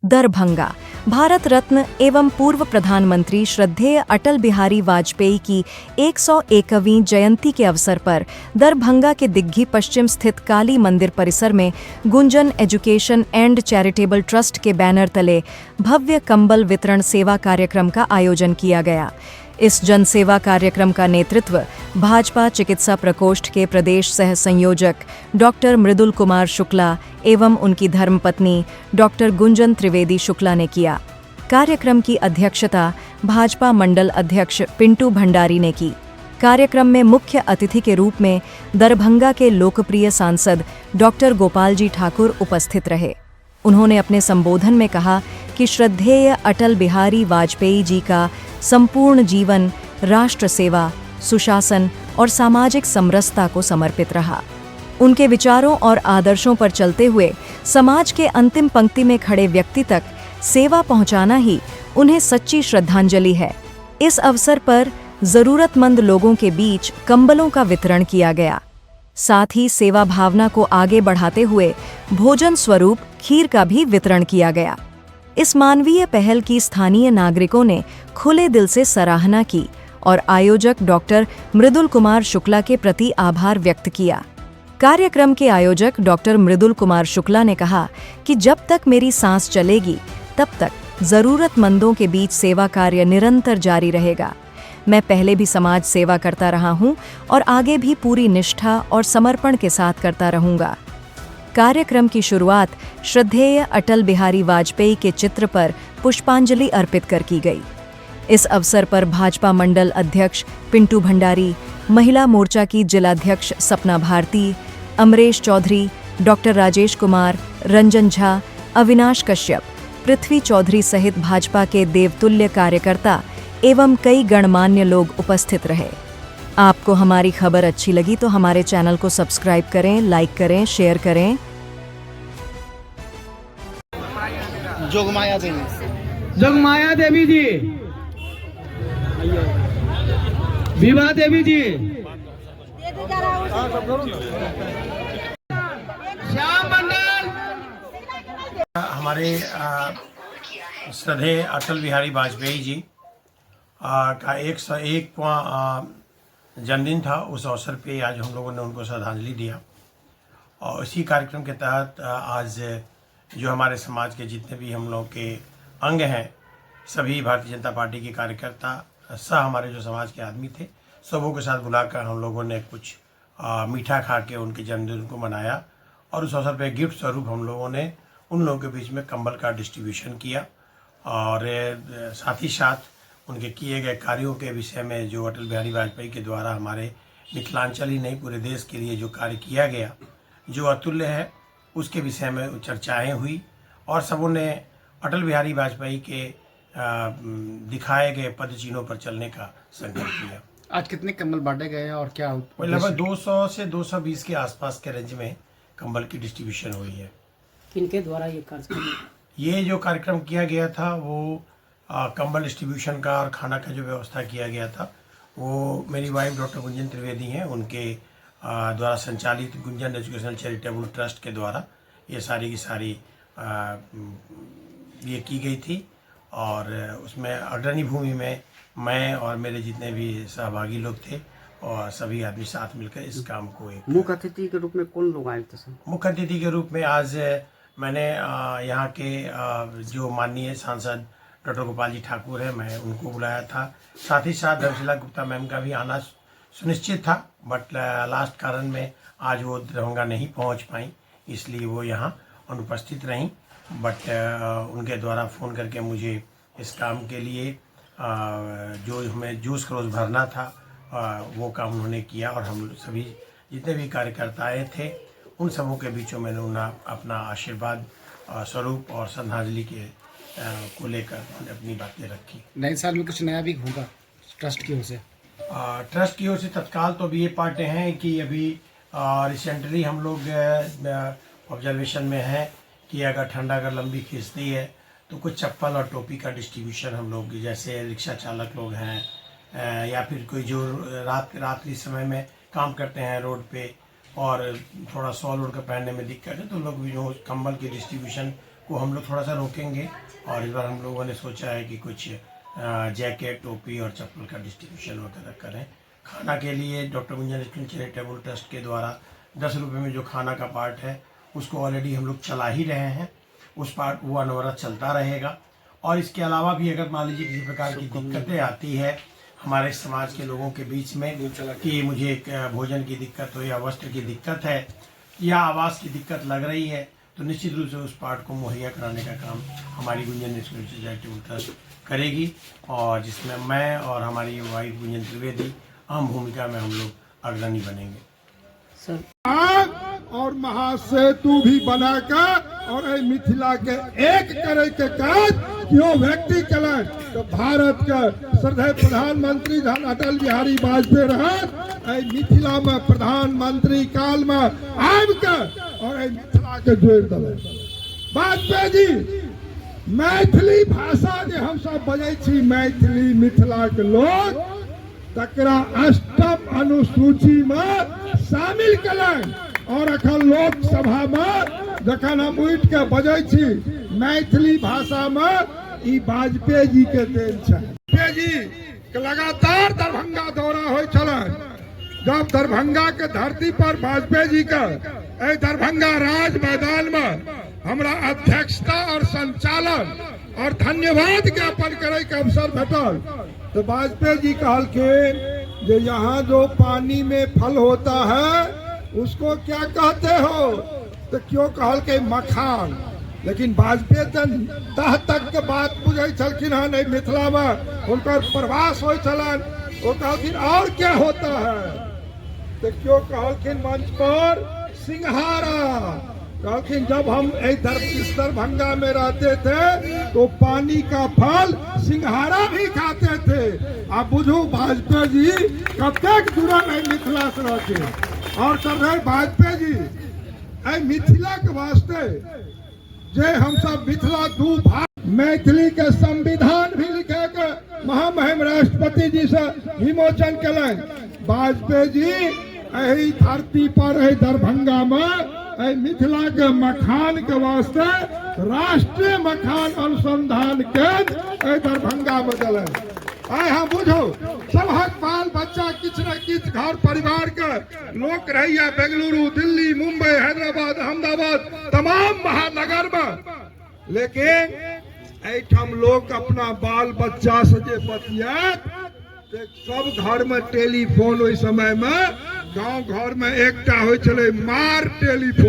दरभंगा। भारत रत्न एवं पूर्व प्रधानमंत्री श्रद्धेय अटल बिहारी वाजपेयी की 101वीं जयंती के अवसर पर दरभंगा के दिग्घी पश्चिम स्थित काली मंदिर परिसर में Gunjan education and charitable trust के बैनर तले भव्य कंबल वितरण सेवा कार्यक्रम का आयोजन किया गया। इस जनसेवा कार्यक्रम का नेतृत्व भाजपा चिकित्सा प्रकोष्ठ के प्रदेश सह संयोजक डॉक्टर मृदुल कुमार शुक्ला एवं उनकी धर्मपत्नी डॉक्टर गुंजन त्रिवेदी शुक्ला ने किया। कार्यक्रम की अध्यक्षता भाजपा मंडल अध्यक्ष पिंटू भंडारी ने की। कार्यक्रम में मुख्य अतिथि के रूप में दरभंगा के लोकप्रिय सांसद डॉक्टर गोपाल जी ठाकुर उपस्थित रहे। उन्होंने अपने संबोधन में कहा कि श्रद्धेय अटल बिहारी वाजपेयी जी का संपूर्ण जीवन राष्ट्र सेवा, सुशासन और सामाजिक समरसता को समर्पित रहा। उनके विचारों और आदर्शों पर चलते हुए समाज के अंतिम पंक्ति में खड़े व्यक्ति तक सेवा पहुंचाना ही उन्हें सच्ची श्रद्धांजलि है। इस अवसर पर जरूरतमंद लोगों के बीच कंबलों का वितरण किया गया। साथ ही सेवा भावना को आगे बढ़ाते हुए भोजन स्वरूप खीर का भी वितरण किया गया। इस मानवीय पहल की स्थानीय नागरिकों ने खुले दिल से सराहना की और आयोजक डॉक्टर मृदुल कुमार शुक्ला के प्रति आभार व्यक्त किया। कार्यक्रम के आयोजक डॉक्टर मृदुल कुमार शुक्ला ने कहा कि जब तक मेरी सांस चलेगी तब तक जरूरतमंदों के बीच सेवा कार्य निरंतर जारी रहेगा। मैं पहले भी समाज सेवा करता रहा हूं और आगे भी पूरी निष्ठा और समर्पण के साथ करता रहूंगा। कार्यक्रम की शुरुआत श्रद्धेय अटल बिहारी वाजपेयी के चित्र पर पुष्पांजलि अर्पित कर की गई। इस अवसर पर भाजपा मंडल अध्यक्ष पिंटू भंडारी, महिला मोर्चा की जिलाध्यक्ष सपना भारती, अमरेश चौधरी, डॉक्टर राजेश कुमार, रंजन झा, अविनाश कश्यप, पृथ्वी चौधरी सहित भाजपा के देवतुल्य कार्यकर्ता एवं कई गणमान्य लोग उपस्थित रहे। आपको हमारी खबर अच्छी लगी तो हमारे चैनल को सब्सक्राइब करें, लाइक करें, शेयर करें। जोगमाया देवी, जोगमाया देवी जी, विभा देवी जी, श्याम मंडल। हमारे श्रद्धेय अटल बिहारी वाजपेयी जी का 101वां जन्मदिन था। उस अवसर पे आज हम लोगों ने उनको श्रद्धांजलि दिया और इसी कार्यक्रम के तहत आज जो हमारे समाज के जितने भी हम लोग के अंग हैं, सभी भारतीय जनता पार्टी के कार्यकर्ता सह हमारे जो समाज के आदमी थे, सबों के साथ बुलाकर हम लोगों ने कुछ मीठा खा के उनके जन्मदिन को मनाया और उस अवसर पे गिफ्ट स्वरूप हम लोगों ने उन लोगों के बीच में कंबल का डिस्ट्रीब्यूशन किया और साथ ही साथ उनके किए गए कार्यों के विषय में जो अटल बिहारी वाजपेयी के द्वारा हमारे मिथिलांचल ही नहीं पूरे देश के लिए जो कार्य किया गया, जो अतुल्य है, उसके विषय में चर्चाएं हुई और सबों ने अटल बिहारी वाजपेयी के दिखाए गए पद चिन्हों पर चलने का संकल्प लिया। आज कितने कंबल बांटे गए हैं और क्या लगभग 200 से 220 के आसपास के रेंज में कंबल की डिस्ट्रीब्यूशन हुई है। किनके द्वारा ये कार्यक्रम? ये जो कार्यक्रम किया गया था वो कंबल डिस्ट्रीब्यूशन का और खाना का जो व्यवस्था किया गया था वो मेरी वाइफ डॉक्टर गुंजन त्रिवेदी हैं, उनके द्वारा संचालित गुंजन एजुकेशनल चैरिटेबल ट्रस्ट के द्वारा ये सारी की सारी ये की गई थी और उसमें अग्रणी भूमि में मैं और मेरे जितने भी सहभागी लोग थे और सभी आदमी साथ मिलकर इस काम को एक मुख्य अतिथि के रूप में कौन लोग आए थे? मुख्य अतिथि के रूप में आज मैंने यहाँ के जो माननीय सांसद डॉक्टर गोपाल जी ठाकुर है, मैं उनको बुलाया था। साथ ही साथ धर्मशिला गुप्ता मैम का भी आना सुनिश्चित था, बट लास्ट कारण में आज वो दरभंगा नहीं पहुँच पाई, इसलिए वो यहाँ अनुपस्थित रहीं। बट उनके द्वारा फ़ोन करके मुझे इस काम के लिए जो हमें जूस क्रोज भरना था वो काम उन्होंने किया और हम सभी जितने भी कार्यकर्ताएँ थे उन सबों के बीचों मैंने उन्हें अपना आशीर्वाद स्वरूप और श्रद्धांजलि के को लेकर अपनी बातें रखी। नए साल में कुछ नया भी होगा ट्रस्ट की ओर से? ट्रस्ट की ओर से तत्काल तो अभी ये पार्टे हैं कि अभी रिसेंटली हम लोग ऑब्जर्वेशन में हैं कि अगर ठंडा अगर लंबी खींचती है तो कुछ चप्पल और टोपी का डिस्ट्रीब्यूशन हम लोग, जैसे रिक्शा चालक लोग हैं या फिर कोई जो रात्रि समय में काम करते हैं रोड पे और थोड़ा सॉल ओढ़ कर पहनने में दिक्कत है, तो लोग भी जो कंबल की डिस्ट्रीब्यूशन को हम लोग थोड़ा सा रोकेंगे। और इस बार हम लोगों ने सोचा है कि कुछ जैकेट, टोपी और चप्पल का डिस्ट्रीब्यूशन वगैरह करें। खाना के लिए doctor Gunjan restaurant charitable trust के द्वारा 10 रुपये में जो खाना का पार्ट है उसको ऑलरेडी हम लोग चला ही रहे हैं। उस पार्ट वो अनवरत चलता रहेगा। और इसके अलावा भी अगर मान लीजिए किसी प्रकार की दिक्कतें आती है हमारे समाज के लोगों के बीच में कि मुझे भोजन की दिक्कत हो या वस्त्र की दिक्कत है या आवास की दिक्कत लग रही है, तो निश्चित रूप से उस पार्ट को मुहैया कराने का काम हमारी गुंजन रेस्टोरेंट चैरिटेबल ट्रस्ट करेगी। और जिसमें मैं और हमारी वाइफ गुंजन त्रिवेदी अहम भूमिका में हम लोग अग्रणी बनेंगे। सर और महासेतु भी बनाकर और ए मिथिला के एक करे के काज क्यों व्यक्ति कलन तो भारत के श्रद्धेय प्रधानमंत्री जन अटल बिहारी वाजपेयी रहे मिथिला में प्रधानमंत्री काल में आब के और ए मिथिला के जोड़ दिले। वाजपेयी जी मैथिली भाषा जे हम सब बजै छी, मैथिली मिथिला के लोग तकरा 8म अनुसूची में शामिल कलन। और अखन लोकसभा में जखन हम उठ के बजै छी मैथिली भाषा में ई वाजपेयी जी के देन छै। वाजपेयी जी के लगातार दरभंगा दौरा होय छलन। जब दरभंगा के धरती पर वाजपेयी जी का दरभंगा राज मैदान में हमरा अध्यक्षता और संचालन और धन्यवाद ज्ञापन करे के अवसर भेटल तो वाजपेयी जी कहलखिन जो यहाँ जो पानी में फल होता है उसको क्या कहते हो, तो क्यों कहल के मखान। लेकिन वाजपेयी तह तक के बात बुझे छलखिन हन मिथिला में उनकर प्रवास होय छलन। वो कहलखिन और क्या होता है, तो क्यों कहलखिन मंच पर सिंघारा। कहलखिन जब हम इस दरभंगा में रहते थे तो पानी का फल सिंघारा भी खाते थे। आप बुझू वाजपेयी जी कब तक जुड़ल है मिथिला से रहते। और कर रहे वाजपेयी जी मिथिला के वास्ते जे हम सब मिथिला दू भाग मैथिली के संविधान भी लिखे के महामहिम राष्ट्रपति जी से विमोचन कलन। वाजपेयी जी यही धरती पर दरभंगा में मिथिला के मखान के वास्ते राष्ट्रीय मखान अनुसंधान केंद्र दरभंगा में दिलन। आय हम बुझो सबहक बाल बच्चा किछ न किछ घर परिवार के लोग रहिया बेंगलुरु, दिल्ली, मुंबई, हैदराबाद, अहमदाबाद तमाम महानगर में। लेकिन ऐठम लोग अपना बाल बच्चा से जे बतियात सब घर में टेलीफोन ओहि समय में गांव घर में एकटा होय छले मार टेलीफोन।